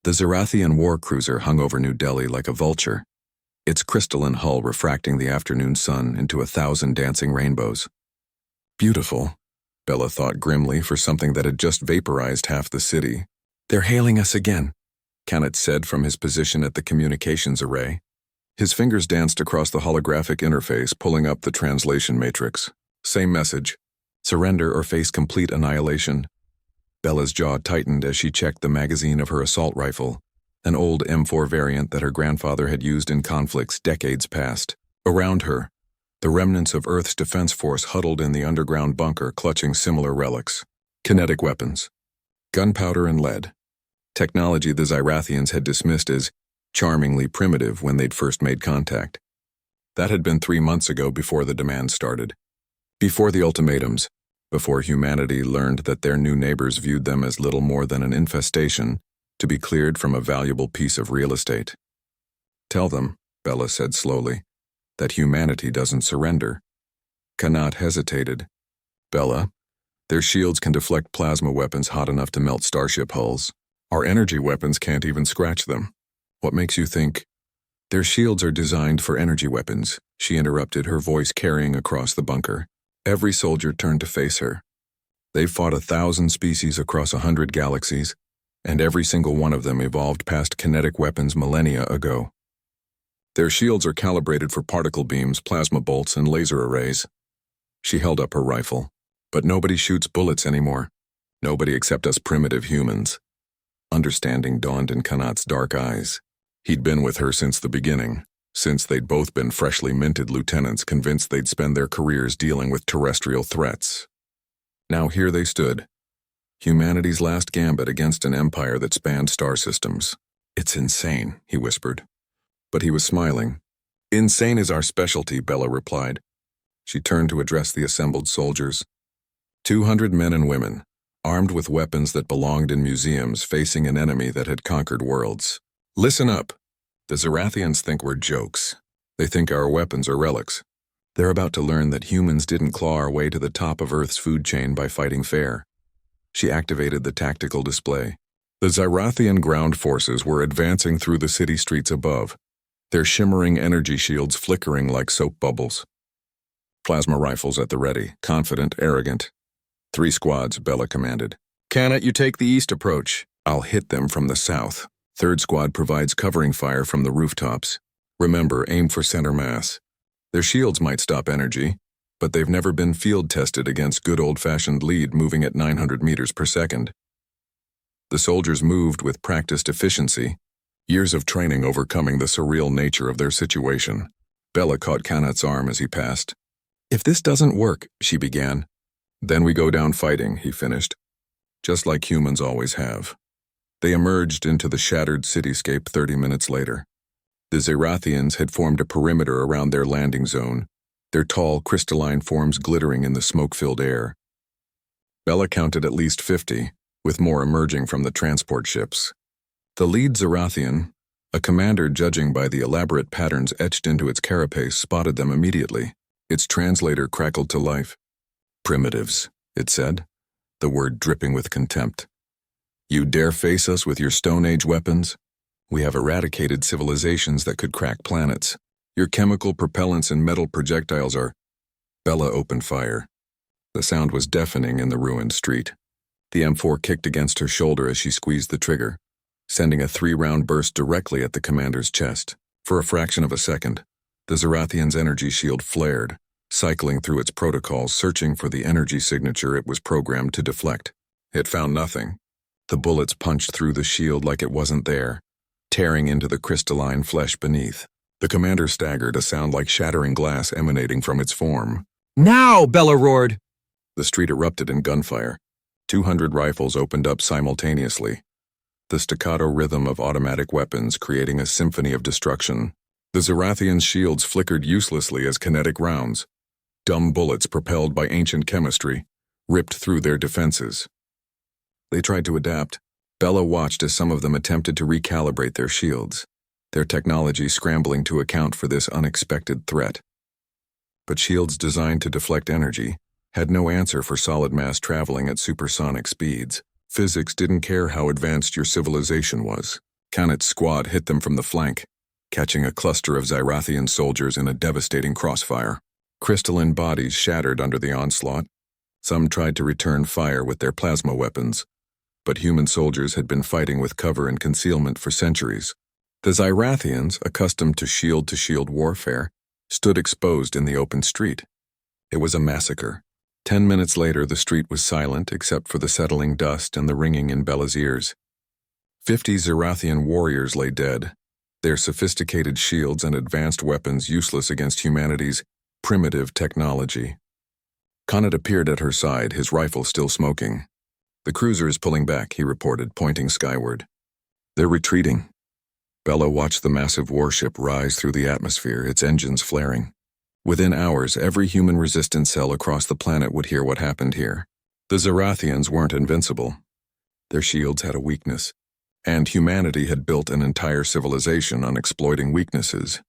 The Zarathian war cruiser hung over New Delhi like a vulture, its crystalline hull refracting the afternoon sun into 1,000 dancing rainbows. Beautiful, Bella thought grimly for something that had just vaporized half the city. They're hailing us again, Kenneth said from his position at the communications array. His fingers danced across the holographic interface, pulling up the translation matrix. Same message. Surrender or face complete annihilation. Bella's jaw tightened as she checked the magazine of her assault rifle, an old M4 variant that her grandfather had used in conflicts decades past. Around her, the remnants of Earth's defense force huddled in the underground bunker clutching similar relics. Kinetic weapons. Gunpowder and lead. Technology the Zarathians had dismissed as charmingly primitive when they'd first made contact. That had been 3 months ago, before the demand started. Before the ultimatums, before humanity learned that their new neighbors viewed them as little more than an infestation to be cleared from a valuable piece of real estate. Tell them, Bella said slowly, that humanity doesn't surrender. Kanat hesitated. Bella, their shields can deflect plasma weapons hot enough to melt starship hulls. Our energy weapons can't even scratch them. What makes you think? Their shields are designed for energy weapons, she interrupted, her voice carrying across the bunker. Every soldier turned to face her. They've fought 1,000 species across 100 galaxies, and every single one of them evolved past kinetic weapons millennia ago. Their shields are calibrated for particle beams, plasma bolts, and laser arrays. She held up her rifle. But nobody shoots bullets anymore. Nobody except us primitive humans. Understanding dawned in Kanat's dark eyes. He'd been with her since the beginning. Since they'd both been freshly minted lieutenants convinced they'd spend their careers dealing with terrestrial threats. Now here they stood, humanity's last gambit against an empire that spanned star systems. It's insane, he whispered. But he was smiling. Insane is our specialty, Bella replied. She turned to address the assembled soldiers. 200 men and women, armed with weapons that belonged in museums, facing an enemy that had conquered worlds. Listen up. The Zarathians think we're jokes. They think our weapons are relics. They're about to learn that humans didn't claw our way to the top of Earth's food chain by fighting fair. She activated the tactical display. The Zarathian ground forces were advancing through the city streets above, their shimmering energy shields flickering like soap bubbles. Plasma rifles at the ready, confident, arrogant. 3 squads, Bella commanded. Cannot you take the east approach? I'll hit them from the south. 3rd squad provides covering fire from the rooftops. Remember, aim for center mass. Their shields might stop energy, but they've never been field tested against good old-fashioned lead moving at 900 meters per second. The soldiers moved with practiced efficiency, years of training overcoming the surreal nature of their situation. Bella caught Kanat's arm as he passed. If this doesn't work, she began. Then we go down fighting, he finished. Just like humans always have. They emerged into the shattered cityscape 30 minutes later. The Zarathians had formed a perimeter around their landing zone, their tall, crystalline forms glittering in the smoke-filled air. Bella counted at least 50, with more emerging from the transport ships. The lead Zarathian, a commander judging by the elaborate patterns etched into its carapace, spotted them immediately. Its translator crackled to life. Primitives, it said, the word dripping with contempt. You dare face us with your Stone Age weapons? We have eradicated civilizations that could crack planets. Your chemical propellants and metal projectiles are... Bella opened fire. The sound was deafening in the ruined street. The M4 kicked against her shoulder as she squeezed the trigger, sending a 3-round burst directly at the commander's chest. For a fraction of a second, the Zarathian's energy shield flared, cycling through its protocols, searching for the energy signature it was programmed to deflect. It found nothing. The bullets punched through the shield like it wasn't there, tearing into the crystalline flesh beneath. The commander staggered, a sound like shattering glass emanating from its form. Now! Bella roared. The street erupted in gunfire. 200 rifles opened up simultaneously, the staccato rhythm of automatic weapons creating a symphony of destruction. The Zarathians' shields flickered uselessly as kinetic rounds. Dumb bullets propelled by ancient chemistry ripped through their defenses. They tried to adapt. Bella watched as some of them attempted to recalibrate their shields, their technology scrambling to account for this unexpected threat. But shields designed to deflect energy had no answer for solid mass traveling at supersonic speeds. Physics didn't care how advanced your civilization was. Kanet's squad hit them from the flank, catching a cluster of Zyrathian soldiers in a devastating crossfire. Crystalline bodies shattered under the onslaught. Some tried to return fire with their plasma weapons, but human soldiers had been fighting with cover and concealment for centuries. The Zyrathians, accustomed to shield-to-shield warfare, stood exposed in the open street. It was a massacre. 10 minutes later, the street was silent except for the settling dust and the ringing in Bella's ears. 50 Zyrathian warriors lay dead, their sophisticated shields and advanced weapons useless against humanity's primitive technology. Kanet appeared at her side, his rifle still smoking. "The cruiser is pulling back," he reported, pointing skyward. "They're retreating." Bella watched the massive warship rise through the atmosphere, its engines flaring. Within hours, every human resistance cell across the planet would hear what happened here. The Zyrathians weren't invincible. Their shields had a weakness, and humanity had built an entire civilization on exploiting weaknesses.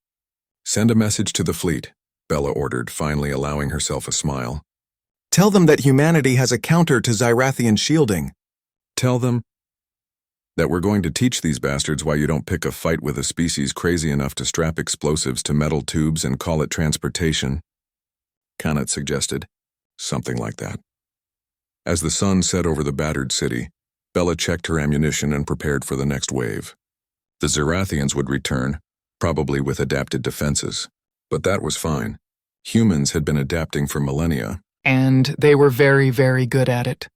"Send a message to the fleet," Bella ordered, finally allowing herself a smile. Tell them that humanity has a counter to Zyrathian shielding. "Tell them that we're going to teach these bastards why you don't pick a fight with a species crazy enough to strap explosives to metal tubes and call it transportation," Kanet suggested. "Something like that." As the sun set over the battered city, Bella checked her ammunition and prepared for the next wave. The Zyrathians would return, probably with adapted defenses. But that was fine. Humans had been adapting for millennia. And they were very, very good at it.